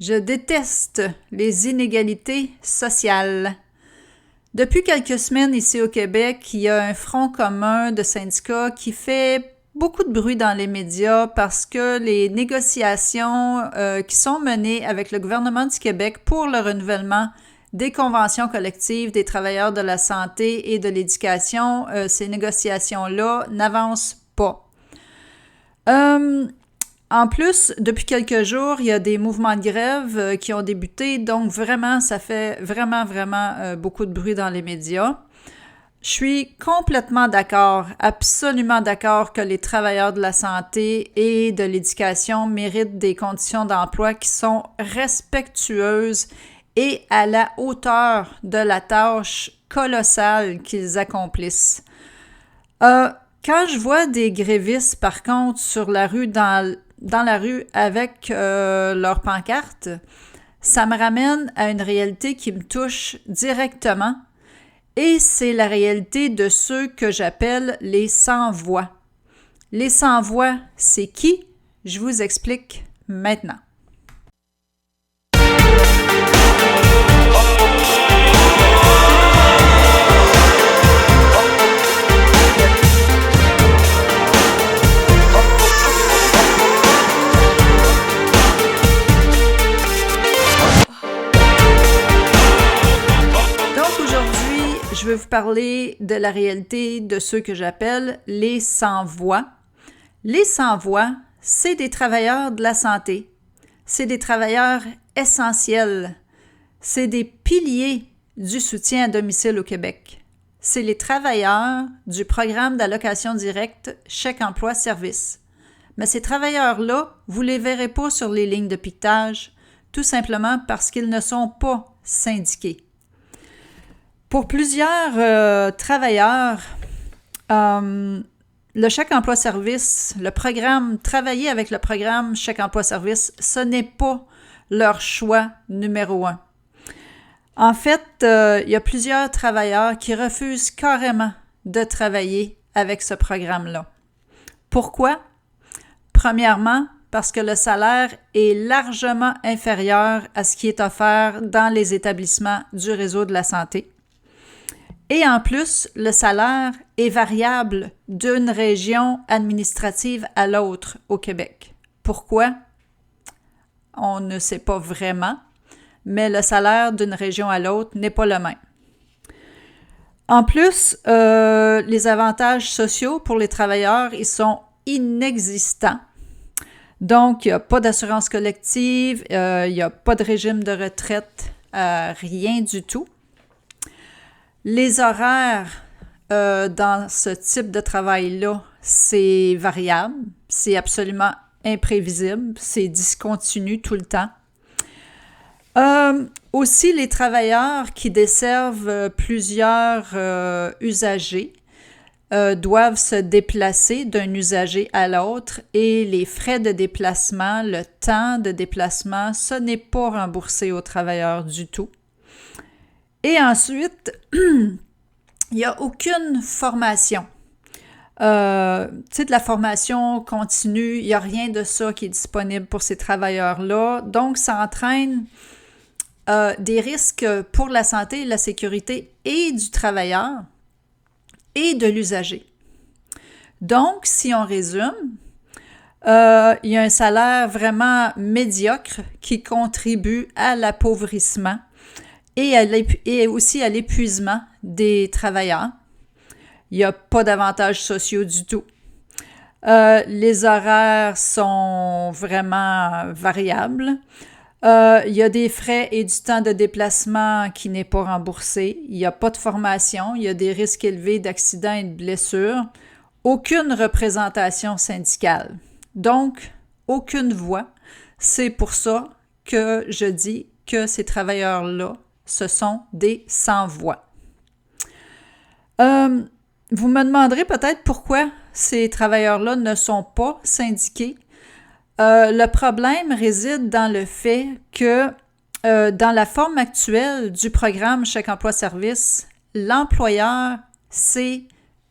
Je déteste les inégalités sociales. Depuis quelques semaines ici au Québec, il y a un front commun de syndicats qui fait beaucoup de bruit dans les médias parce que les négociations qui sont menées avec le gouvernement du Québec pour le renouvellement des conventions collectives des travailleurs de la santé et de l'éducation, ces négociations-là n'avancent pas. En plus, depuis quelques jours, il y a des mouvements de grève qui ont débuté, donc vraiment, ça fait vraiment beaucoup de bruit dans les médias. Je suis complètement d'accord, absolument d'accord que les travailleurs de la santé et de l'éducation méritent des conditions d'emploi qui sont respectueuses et à la hauteur de la tâche colossale qu'ils accomplissent. Quand je vois des grévistes, par contre, sur la rue, dans la rue avec leur pancarte, ça me ramène à une réalité qui me touche directement et c'est la réalité de ceux que j'appelle les sans-voix. Les sans-voix, c'est qui? Je vous explique maintenant. Je vais vous parler de la réalité de ceux que j'appelle les sans-voix. Les sans-voix, c'est des travailleurs de la santé. C'est des travailleurs essentiels. C'est des piliers du soutien à domicile au Québec. C'est les travailleurs du programme d'allocation directe Chèque emploi service. Mais ces travailleurs-là, vous ne les verrez pas sur les lignes de piquetage, tout simplement parce qu'ils ne sont pas syndiqués. Pour plusieurs travailleurs, le chèque emploi-service, le programme, travailler avec le programme chèque emploi-service, ce n'est pas leur choix numéro un. En fait, il y a plusieurs travailleurs qui refusent carrément de travailler avec ce programme-là. Pourquoi? Premièrement, parce que le salaire est largement inférieur à ce qui est offert dans les établissements du réseau de la santé. Et en plus, le salaire est variable d'une région administrative à l'autre au Québec. Pourquoi? On ne sait pas vraiment, mais le salaire d'une région à l'autre n'est pas le même. En plus, les avantages sociaux pour les travailleurs, ils sont inexistants. Donc, il n'y a pas d'assurance collective, il n'y a pas de régime de retraite, rien du tout. Les horaires dans ce type de travail-là, c'est variable, c'est absolument imprévisible, c'est discontinu tout le temps. Aussi, les travailleurs qui desservent plusieurs usagers doivent se déplacer d'un usager à l'autre et les frais de déplacement, le temps de déplacement, ce n'est pas remboursé aux travailleurs du tout. Et ensuite, il n'y a aucune formation. De la formation continue, il n'y a rien de ça qui est disponible pour ces travailleurs-là. Donc, ça entraîne des risques pour la santé et la sécurité et du travailleur et de l'usager. Donc, si on résume, il y a un salaire vraiment médiocre qui contribue à l'appauvrissement et aussi à l'épuisement des travailleurs. Il n'y a pas d'avantages sociaux du tout. Les horaires sont vraiment variables. Il y a des frais et du temps de déplacement qui n'est pas remboursé. Il n'y a pas de formation. Il y a des risques élevés d'accidents et de blessures. Aucune représentation syndicale. Donc, aucune voix. C'est pour ça que je dis que ces travailleurs-là, ce sont des sans-voix. Vous me demanderez peut-être pourquoi ces travailleurs-là ne sont pas syndiqués. Le problème réside dans le fait que dans la forme actuelle du programme Chèque emploi-service, l'employeur, c'est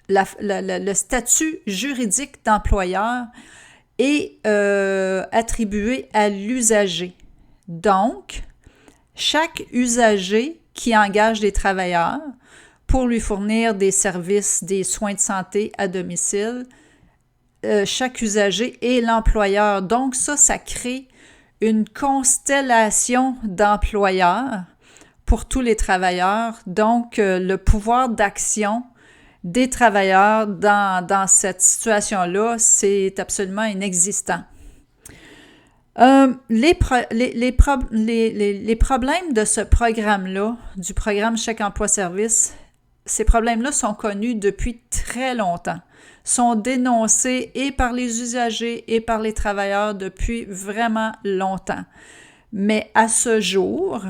le statut juridique d'employeur est attribué à l'usager. Donc, chaque usager qui engage des travailleurs pour lui fournir des services, des soins de santé à domicile, chaque usager est l'employeur. Donc ça crée une constellation d'employeurs pour tous les travailleurs. Donc, le pouvoir d'action des travailleurs dans cette situation-là, c'est absolument inexistant. Les problèmes de ce programme-là, du programme Chèque emploi service, ces problèmes-là sont connus depuis très longtemps, sont dénoncés et par les usagers et par les travailleurs depuis vraiment longtemps. Mais à ce jour,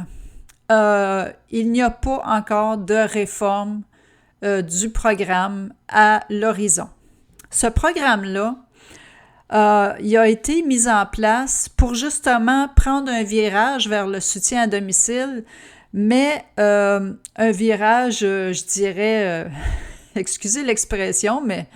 il n'y a pas encore de réforme du programme à l'horizon. Ce programme-là, il a été mis en place pour justement prendre un virage vers le soutien à domicile, mais un virage, je dirais, excusez l'expression, mais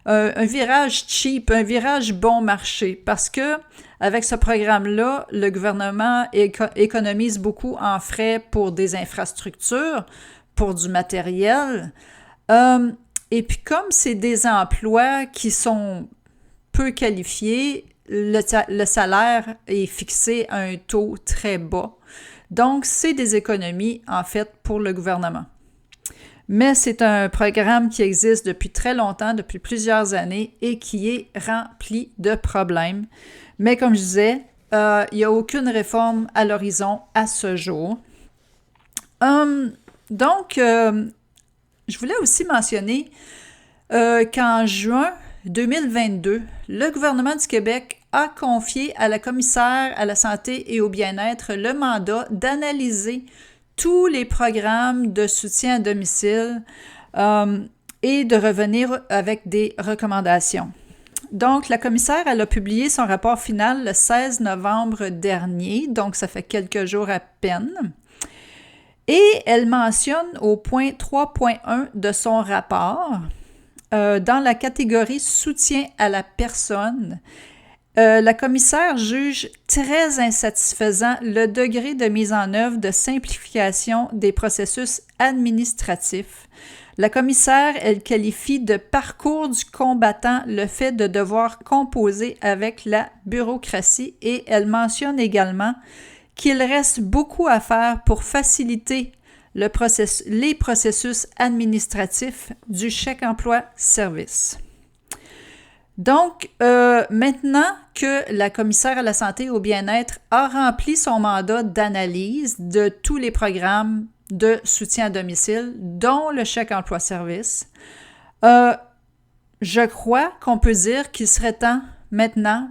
un virage cheap, un virage bon marché, parce que avec ce programme-là, le gouvernement économise beaucoup en frais pour des infrastructures, pour du matériel, et puis comme c'est des emplois qui sont peu qualifiés, le salaire est fixé à un taux très bas. Donc, c'est des économies, en fait, pour le gouvernement. Mais c'est un programme qui existe depuis très longtemps, depuis plusieurs années, et qui est rempli de problèmes. Mais comme je disais, il n'y a aucune réforme à l'horizon à ce jour. Donc, je voulais aussi mentionner qu'en juin 2022, le gouvernement du Québec a confié à la commissaire à la santé et au bien-être le mandat d'analyser tous les programmes de soutien à domicile et de revenir avec des recommandations. Donc, la commissaire, elle a publié son rapport final le 16 novembre dernier, donc ça fait quelques jours à peine. Et elle mentionne au point 3.1 de son rapport, dans la catégorie soutien à la personne, la commissaire juge très insatisfaisant le degré de mise en œuvre de simplification des processus administratifs. La commissaire, elle qualifie de parcours du combattant le fait de devoir composer avec la bureaucratie et elle mentionne également qu'il reste beaucoup à faire pour faciliter les processus administratifs du chèque emploi-service. Donc, maintenant que la commissaire à la santé et au bien-être a rempli son mandat d'analyse de tous les programmes de soutien à domicile, dont le chèque emploi-service, je crois qu'on peut dire qu'il serait temps maintenant,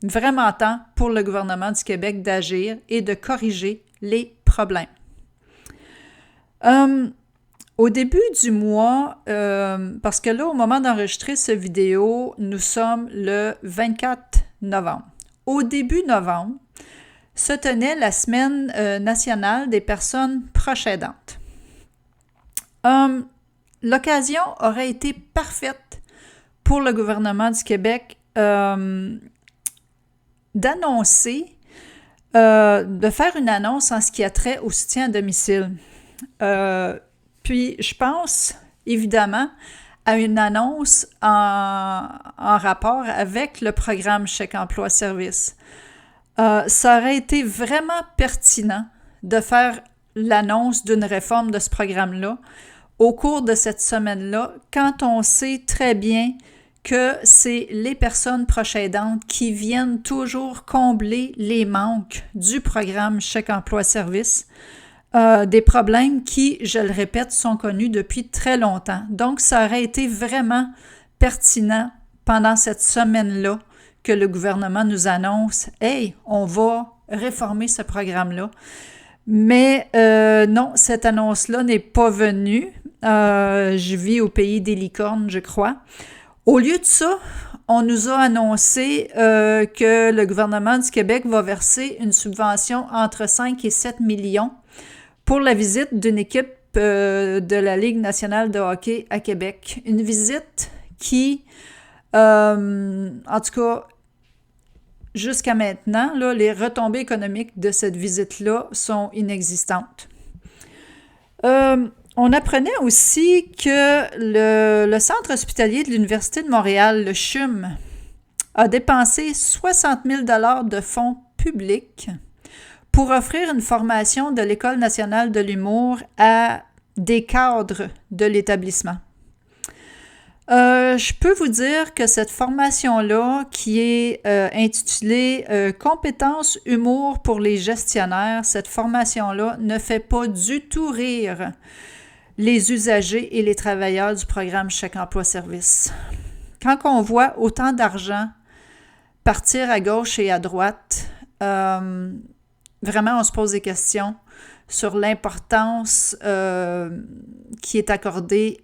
vraiment temps, pour le gouvernement du Québec d'agir et de corriger les problèmes. Au début du mois, parce que là, au moment d'enregistrer cette vidéo, nous sommes le 24 novembre. Au début novembre, se tenait la Semaine nationale des personnes proches aidantes. L'occasion aurait été parfaite pour le gouvernement du Québec d'annoncer, de faire une annonce en ce qui a trait au soutien à domicile. Puis, je pense, évidemment, à une annonce en rapport avec le programme Chèque emploi-service. Ça aurait été vraiment pertinent de faire l'annonce d'une réforme de ce programme-là au cours de cette semaine-là, quand on sait très bien que c'est les personnes proches aidantes qui viennent toujours combler les manques du programme Chèque emploi-service. Des problèmes qui, je le répète, sont connus depuis très longtemps. Donc, ça aurait été vraiment pertinent pendant cette semaine-là que le gouvernement nous annonce « Hey, on va réformer ce programme-là ». Mais non, cette annonce-là n'est pas venue. Je vis au pays des licornes, je crois. Au lieu de ça, on nous a annoncé que le gouvernement du Québec va verser une subvention entre 5 et 7 millions pour la visite d'une équipe de la Ligue nationale de hockey à Québec. Une visite qui, en tout cas, jusqu'à maintenant, là, les retombées économiques de cette visite-là sont inexistantes. On apprenait aussi que le Centre hospitalier de l'Université de Montréal, le CHUM, a dépensé 60 000 de fonds publics pour offrir une formation de l'École nationale de l'humour à des cadres de l'établissement. Je peux vous dire que cette formation-là, qui est intitulée Compétences humour pour les gestionnaires, cette formation-là ne fait pas du tout rire les usagers et les travailleurs du programme Chèque emploi service. Quand on voit autant d'argent partir à gauche et à droite, vraiment on se pose des questions sur l'importance qui est accordée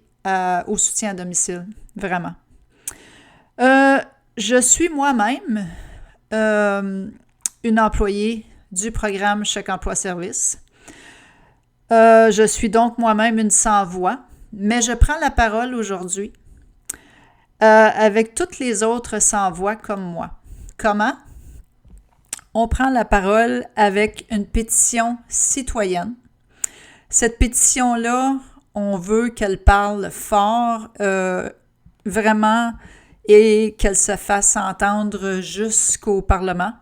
au soutien à domicile, vraiment. Je suis moi-même une employée du programme Chèque emploi service. Je suis donc moi-même une sans-voix, mais je prends la parole aujourd'hui avec toutes les autres sans-voix comme moi. Comment? On prend la parole avec une pétition citoyenne. Cette pétition-là, on veut qu'elle parle fort, vraiment, et qu'elle se fasse entendre jusqu'au Parlement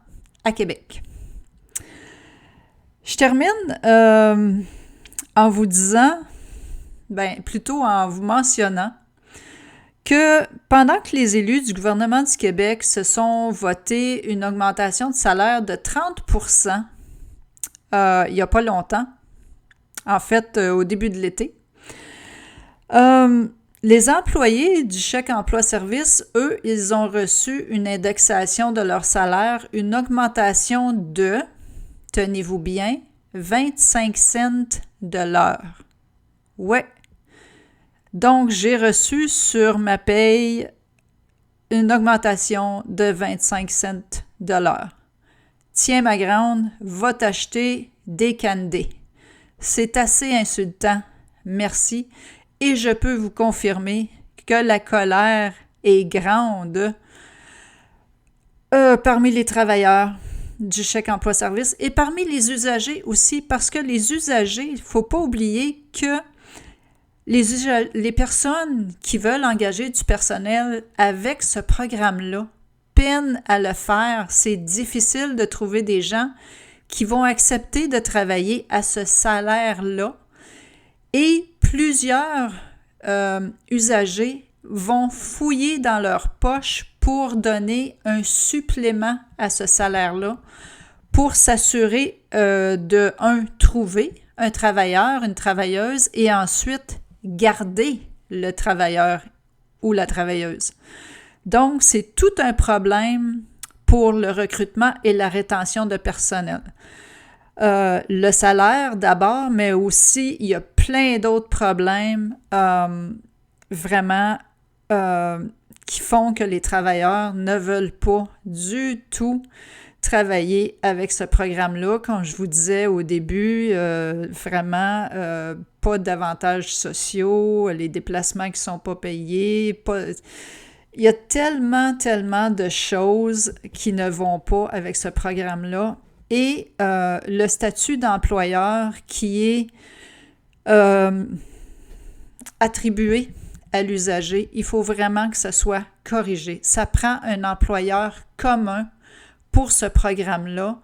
à Québec. Je termine en vous disant, plutôt en vous mentionnant, que pendant que les élus du gouvernement du Québec se sont votés une augmentation de salaire de 30% il n'y a pas longtemps, en fait au début de l'été, les employés du chèque emploi-service, eux, ils ont reçu une indexation de leur salaire, une augmentation de, tenez-vous bien, 25 cents de l'heure. Ouais. Donc, j'ai reçu sur ma paye une augmentation de 25 cents de l'heure. Tiens, ma grande, va t'acheter des canedés. C'est assez insultant. Merci. Et je peux vous confirmer que la colère est grande parmi les travailleurs du chèque emploi-service et parmi les usagers aussi, parce que les usagers, il ne faut pas oublier que les personnes qui veulent engager du personnel avec ce programme-là peinent à le faire. C'est difficile de trouver des gens qui vont accepter de travailler à ce salaire-là. Et plusieurs usagers vont fouiller dans leur poche pour donner un supplément à ce salaire-là pour s'assurer trouver un travailleur, une travailleuse et ensuite garder le travailleur ou la travailleuse. Donc, c'est tout un problème pour le recrutement et la rétention de personnel. Le salaire d'abord, mais aussi il y a plein d'autres problèmes vraiment qui font que les travailleurs ne veulent pas du tout travailler avec ce programme-là. Comme je vous disais au début, vraiment pas d'avantages sociaux, les déplacements qui ne sont pas payés, il y a tellement de choses qui ne vont pas avec ce programme-là. Et le statut d'employeur qui est attribué à l'usager, il faut vraiment que ça soit corrigé. Ça prend un employeur commun pour ce programme-là,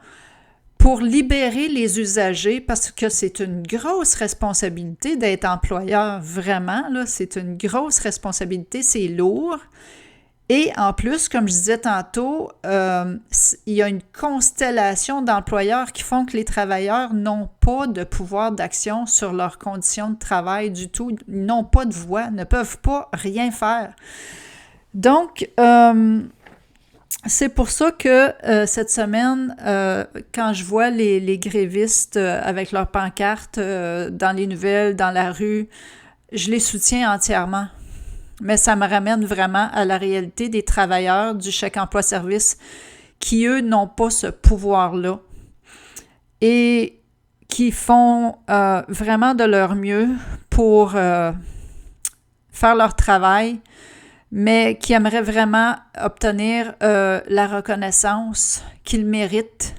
pour libérer les usagers, parce que c'est une grosse responsabilité d'être employeur, vraiment, là, c'est une grosse responsabilité, c'est lourd. Et en plus, comme je disais tantôt, il y a une constellation d'employeurs qui font que les travailleurs n'ont pas de pouvoir d'action sur leurs conditions de travail du tout, n'ont pas de voix, ne peuvent pas rien faire. Donc, c'est pour ça que cette semaine, quand je vois les grévistes avec leurs pancartes dans les nouvelles, dans la rue, je les soutiens entièrement. Mais ça me ramène vraiment à la réalité des travailleurs du chèque emploi-service qui, eux, n'ont pas ce pouvoir-là et qui font vraiment de leur mieux pour faire leur travail mais qui aimeraient vraiment obtenir la reconnaissance qu'ils méritent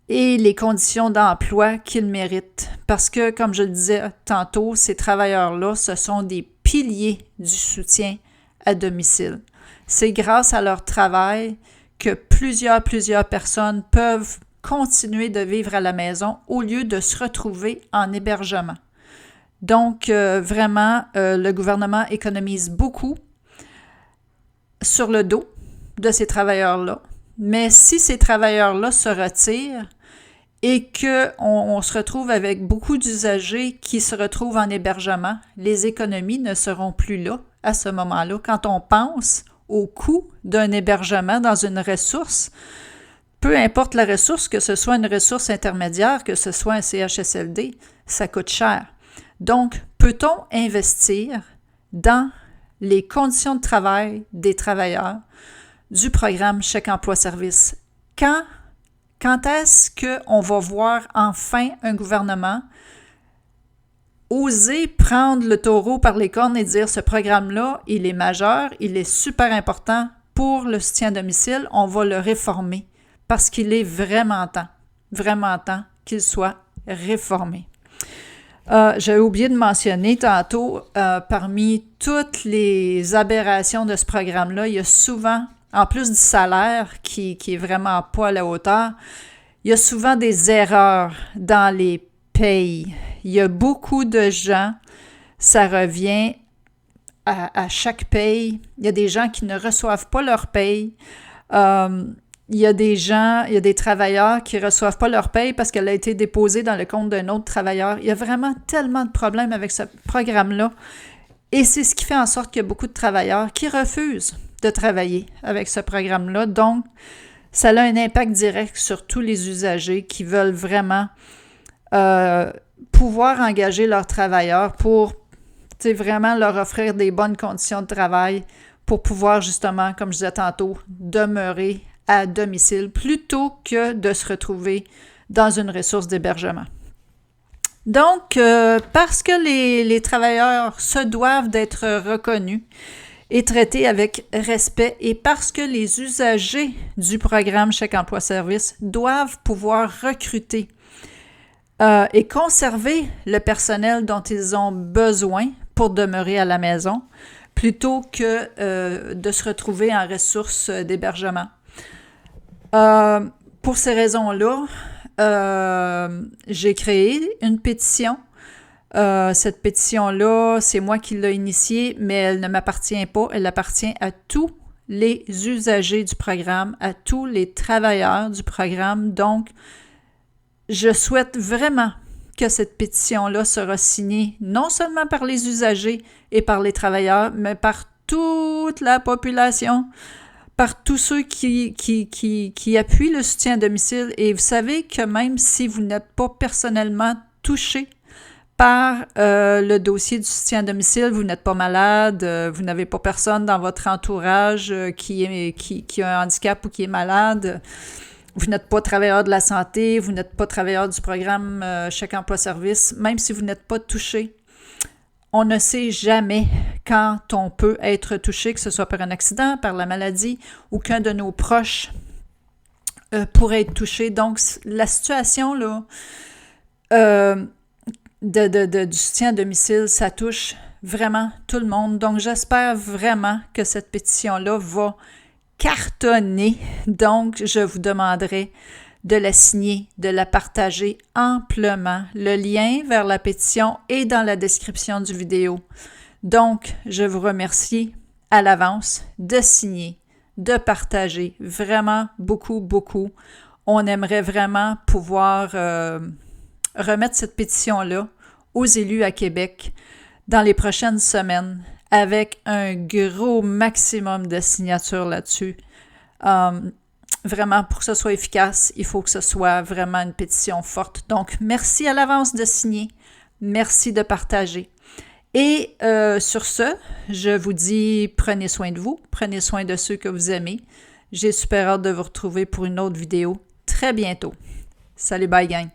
et les conditions d'emploi qu'ils méritent. Parce que, comme je le disais tantôt, ces travailleurs-là, ce sont des piliers du soutien à domicile. C'est grâce à leur travail que plusieurs personnes peuvent continuer de vivre à la maison au lieu de se retrouver en hébergement. Donc, vraiment, le gouvernement économise beaucoup sur le dos de ces travailleurs-là. Mais si ces travailleurs-là se retirent et qu'on se retrouve avec beaucoup d'usagers qui se retrouvent en hébergement, les économies ne seront plus là à ce moment-là. Quand on pense au coût d'un hébergement dans une ressource, peu importe la ressource, que ce soit une ressource intermédiaire, que ce soit un CHSLD, ça coûte cher. Donc, peut-on investir dans les conditions de travail des travailleurs du programme Chèque emploi service? Quand est-ce qu'on va voir enfin un gouvernement oser prendre le taureau par les cornes et dire ce programme-là, il est majeur, il est super important pour le soutien à domicile, on va le réformer parce qu'il est vraiment temps qu'il soit réformé. J'avais oublié de mentionner tantôt, parmi toutes les aberrations de ce programme-là, il y a souvent, en plus du salaire qui est vraiment pas à la hauteur, il y a souvent des erreurs dans les payes. Il y a beaucoup de gens, ça revient à chaque paye. Il y a des gens qui ne reçoivent pas leur paye. Il y a des travailleurs qui ne reçoivent pas leur paye parce qu'elle a été déposée dans le compte d'un autre travailleur. Il y a vraiment tellement de problèmes avec ce programme-là. Et c'est ce qui fait en sorte qu'il y a beaucoup de travailleurs qui refusent de travailler avec ce programme-là. Donc, ça a un impact direct sur tous les usagers qui veulent vraiment pouvoir engager leurs travailleurs pour vraiment leur offrir des bonnes conditions de travail pour pouvoir justement, comme je disais tantôt, demeurer à domicile plutôt que de se retrouver dans une ressource d'hébergement. Donc, parce que les travailleurs se doivent d'être reconnus et traités avec respect et parce que les usagers du programme Chèque emploi service doivent pouvoir recruter et conserver le personnel dont ils ont besoin pour demeurer à la maison plutôt que de se retrouver en ressources d'hébergement. Pour ces raisons-là, j'ai créé une pétition. Cette pétition-là, c'est moi qui l'ai initiée, mais elle ne m'appartient pas. Elle appartient à tous les usagers du programme, à tous les travailleurs du programme. Donc, je souhaite vraiment que cette pétition-là sera signée non seulement par les usagers et par les travailleurs, mais par toute la population, par tous ceux qui appuient le soutien à domicile. Et vous savez que même si vous n'êtes pas personnellement touché par le dossier du soutien à domicile, vous n'êtes pas malade, vous n'avez pas personne dans votre entourage qui a un handicap ou qui est malade, vous n'êtes pas travailleur de la santé, vous n'êtes pas travailleur du programme Chèque emploi service, même si vous n'êtes pas touché, on ne sait jamais quand on peut être touché, que ce soit par un accident, par la maladie ou qu'un de nos proches pourrait être touché. Donc, la situation là, du soutien à domicile, ça touche vraiment tout le monde. Donc, j'espère vraiment que cette pétition-là va cartonner. Donc, je vous demanderai de la signer, de la partager amplement. Le lien vers la pétition est dans la description du vidéo. Donc, je vous remercie à l'avance de signer, de partager vraiment beaucoup. On aimerait vraiment pouvoir remettre cette pétition-là aux élus à Québec dans les prochaines semaines avec un gros maximum de signatures là-dessus. Vraiment, pour que ce soit efficace, il faut que ce soit vraiment une pétition forte. Donc, merci à l'avance de signer. Merci de partager. Et sur ce, je vous dis, prenez soin de vous, prenez soin de ceux que vous aimez. J'ai super hâte de vous retrouver pour une autre vidéo très bientôt. Salut, bye gang!